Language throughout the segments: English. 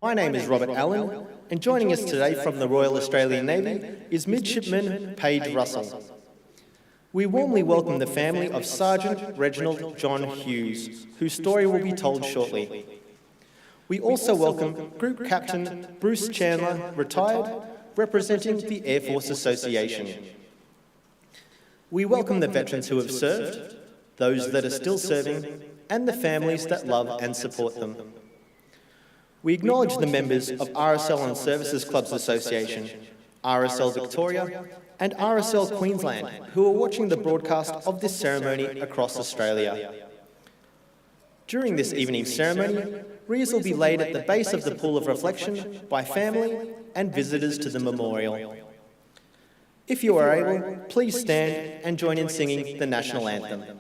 My name is Robert Allen, and joining us today from the Royal Australian Navy is Midshipman Paige Russell. We warmly welcome the family of Sergeant Reginald John Hughes, whose story will be told shortly. We also welcome Group Captain Bruce Chandler, retired, representing the Air Force Association. We welcome the veterans who have served, those that are still serving, and the families that love and support them. We acknowledge the members of RSL Services Clubs Association, RSL Victoria, and RSL Queensland, who are watching the broadcast of this ceremony across Australia. During this evening's ceremony, wreaths will be laid at the base of the Pool of Reflection by family and visitors to the memorial. If you are able, please stand and join in singing the National Anthem.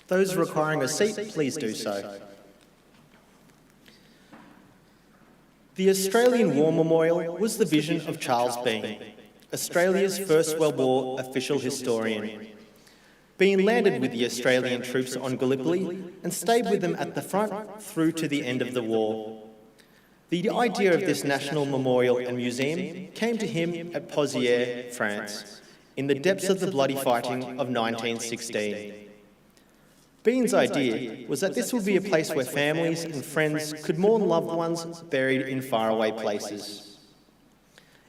Those requiring a seat, please do so. The Australian War Memorial was the vision of Charles Bean, Australia's First World War official historian. Bean landed with the Australian troops on Gallipoli and stayed with them at the front through to the end of the war. The idea of this national memorial and museum came to him at Pozières, France, in the depths of the bloody fighting of 1916. Bean's idea was that this would be a place where families and friends could mourn loved ones buried in faraway places.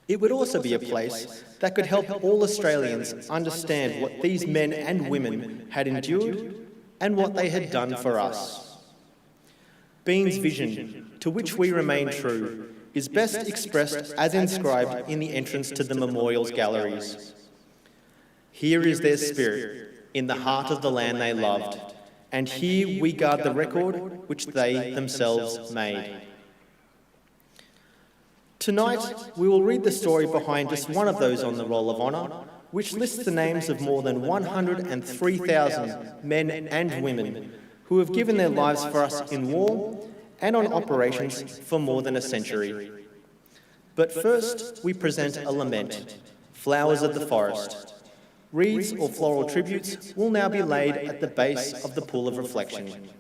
It would also be a place that could help all Australians understand what these men and women had endured and what they had done for us. Bean's vision, to which we remain true, is best expressed as inscribed in the entrance to the memorial's galleries. Here is their spirit, in the heart of the land they loved, and here we guard the record which they themselves made. Tonight, we will read the story behind just one of those on the Roll of Honour, which lists the names of more than 103,000 men and women who have given their lives for us in war and on operations for more than a century. But first, we present a lament, Flowers of the Forest. Wreaths or floral tributes will now be laid at the base of the Pool of Reflection.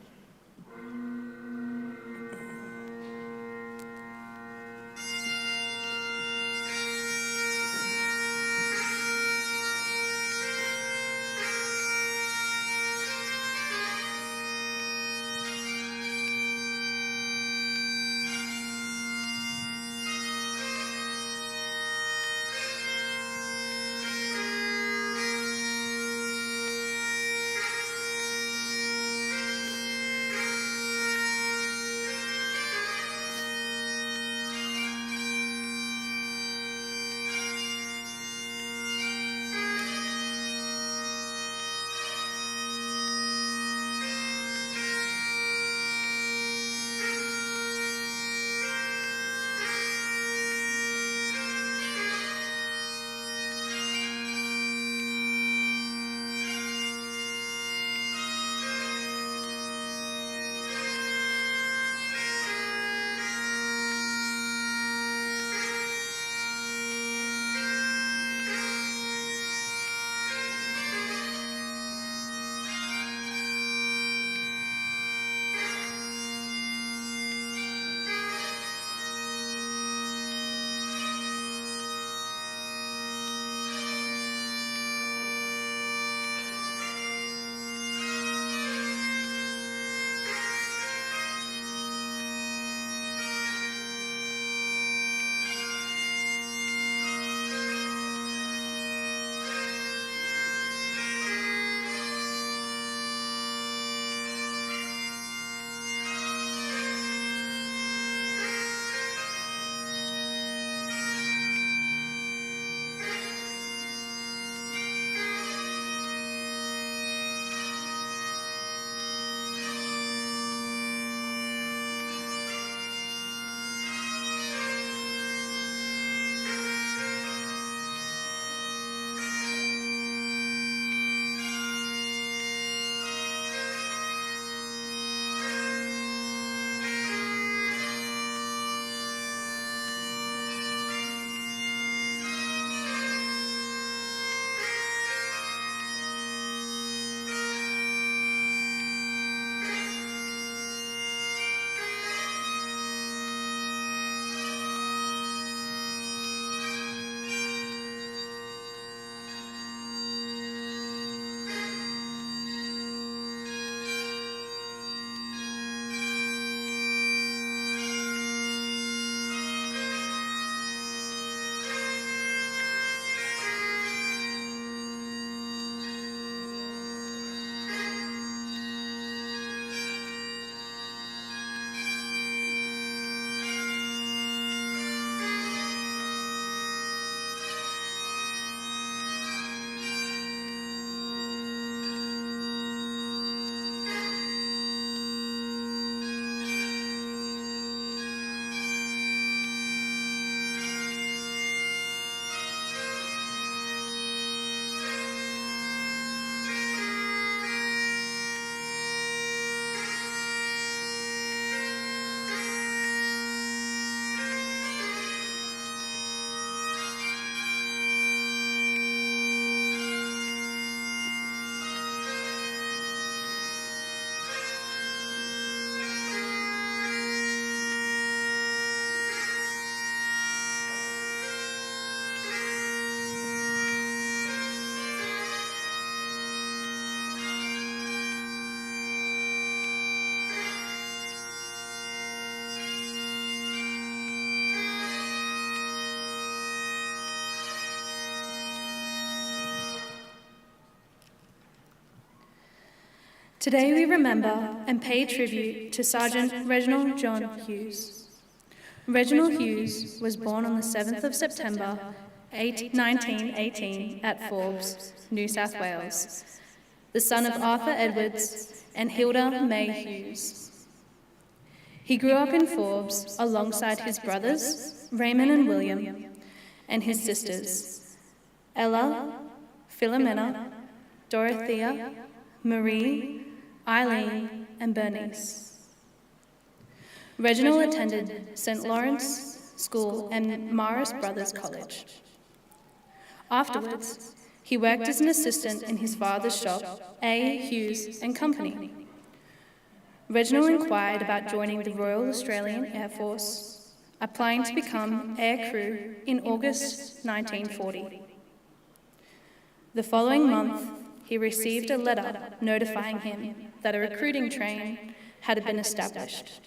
Today we remember and pay tribute to Sergeant Reginald John Hughes. Reginald Hughes was born on the 7th of September 1918 at Forbes, New South Wales, the son of Arthur Edwards and Hilda May Hughes. He grew up in Forbes alongside his brothers, Raymond and William, and his sisters, Ella, Philomena, Dorothea, Marie, Eileen, and Bernice. Reginald attended St. Lawrence School and Marist Brothers College. Afterwards, he worked as an assistant in his father's shop, A. Hughes and Company. Reginald inquired about joining the Royal Australian Air Force, applying to become air crew in August 1940. The following month, he received a letter notifying him that a recruiting train had been established,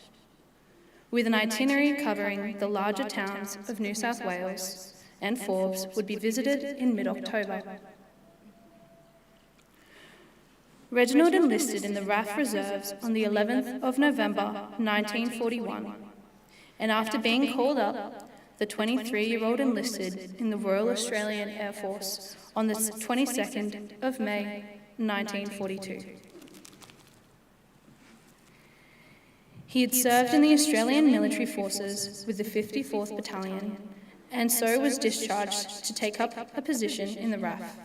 with an itinerary covering the larger towns of New South Wales, and Forbes would be visited in mid-October. Reginald enlisted in the RAF Reserves on the 11th of November 1941, and after being called up, the 23-year-old enlisted in the Royal Australian Air Force on the 22nd of May 1942. He had served in the Australian military forces with the 54th Battalion, and so was discharged to take up a position in the RAF.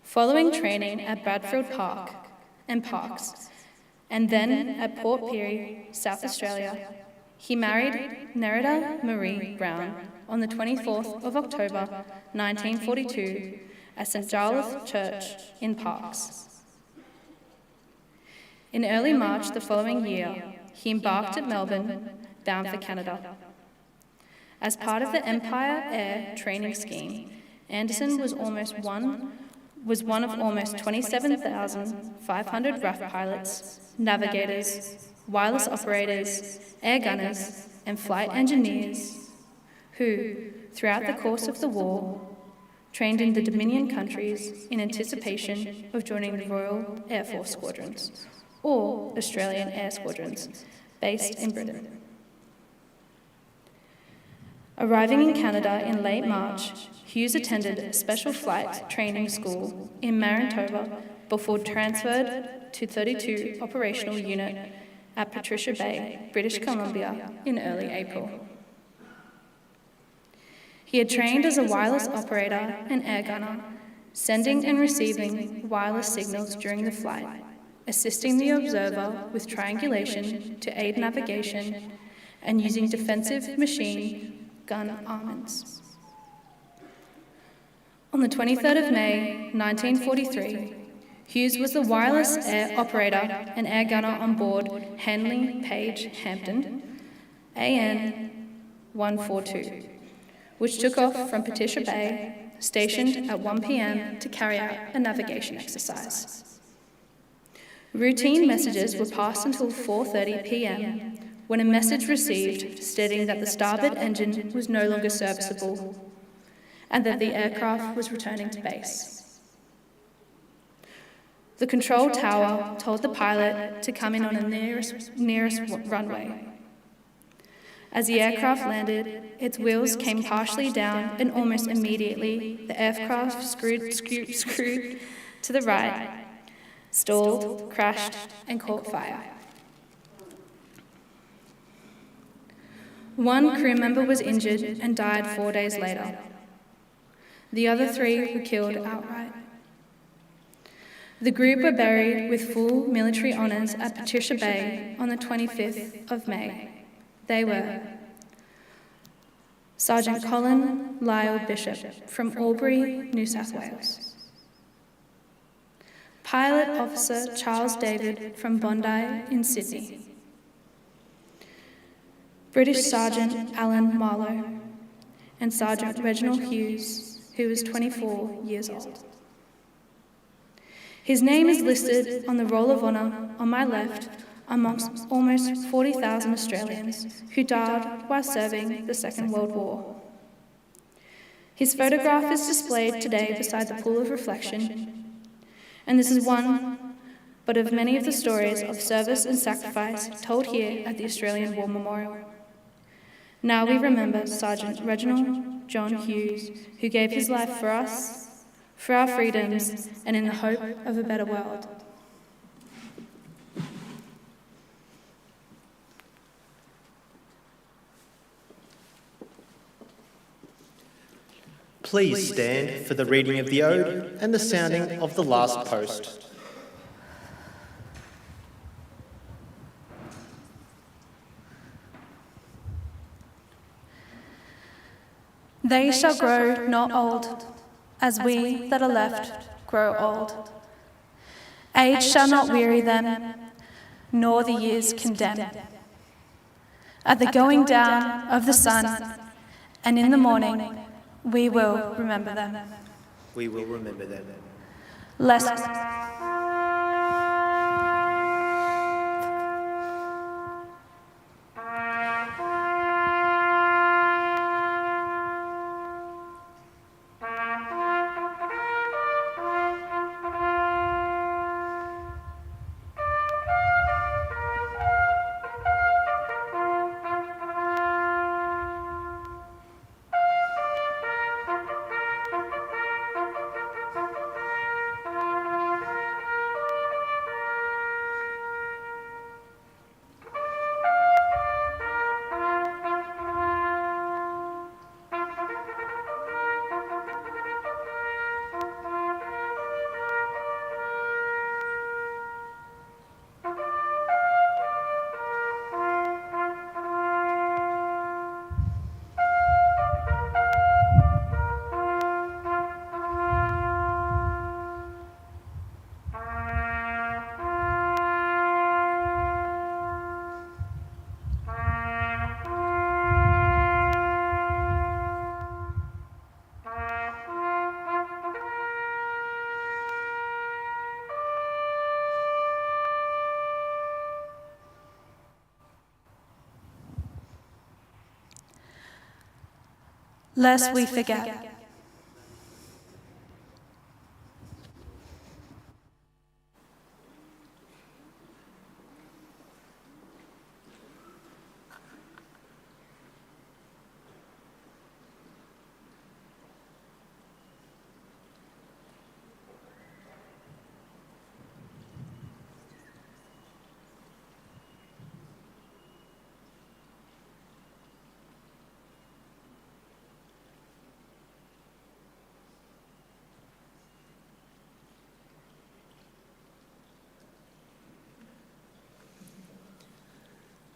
Following training at Bradfield Park and Parks, and then at Port Pirie, South Australia, he married Nerida Marie Brown on the 24th of October 1942 at St. Giles Church in Parks. In early March the following year, he embarked at Melbourne, bound for Canada. As part of the Empire Air Training Scheme, Anderson was one of almost 27,500 RAF pilots, navigators, wireless operators, air gunners, and flight engineers who, throughout the course of the war, trained in the Dominion countries in anticipation of joining the Royal Air Force Squadrons, or Australian Air Squadrons, based in Britain. Arriving in Canada in late March, Hughes attended a special flight training school in Manitoba before transferred to 32 Operational Unit at Patricia Bay, British Columbia, in early April. He had trained as a wireless operator and air gunner, sending and receiving wireless signals during the flight, assisting the observer with triangulation to aid navigation, and using defensive machine gun armaments. On the 23rd of May, 1943, Hughes was the wireless air operator and air gunner on board Henley Page Hampton AN 142, which took off from Patricia Bay, stationed at 1 p.m. to carry out a navigation exercise. Routine messages were passed until 4:30 p.m. when a message received stating that the starboard engine was no longer serviceable and that the aircraft was returning to base. The control tower told the pilot to come in on the nearest runway. As the aircraft landed, its wheels came partially down, and almost immediately the aircraft screwed to the right, stalled, crashed, and caught fire. One crew member was injured and died 4 days later. The other 3 were killed outright. The group were buried with full military honours at Patricia Bay on the 25th of May. They were Sergeant Colin Lyle Bishop from Albury, New South Wales. Pilot Officer Charles David from Bondi in Sydney. British Sergeant Alan Marlowe, and Sergeant Reginald Hughes, who was 24 years old. His name is listed on the Roll of Honour on my left amongst almost 40,000 Australians who died while serving the Second World War. His photograph is displayed today beside the pool of reflection, and this is one but of many of the stories of service and sacrifice told here at the Australian War Memorial. Now we remember Sergeant Reginald John Hughes, who gave his life for us, for our freedoms, and in the hope of a better world. Please stand for the reading of the ode and the sounding of the last post. They shall grow not old, as we that are left grow old. Age shall not weary them, nor the years condemn. At the going down of the sun, and in the morning, we will remember them. We will remember them. Lest we forget.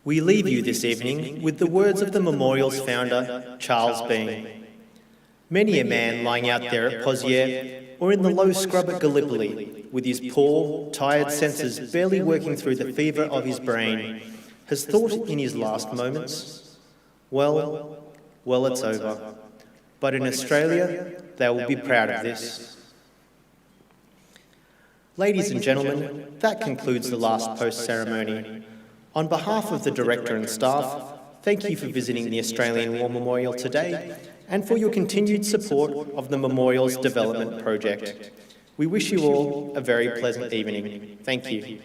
We leave you this evening with the words of the memorial's founder, Charles Bean. Many a man lying out there at Poziere or in the low scrub at Gallipoli, with his poor, tired senses barely working through the fever of his brain, has thought in his last moments, well, it's over. But in Australia, they will be proud of this. Ladies and gentlemen, that concludes the last post ceremony. On behalf of the Director and staff, thank you for visiting the Australian War Memorial today and for your continued support of the Memorial's development project. We wish you all a very pleasant evening. Thank you.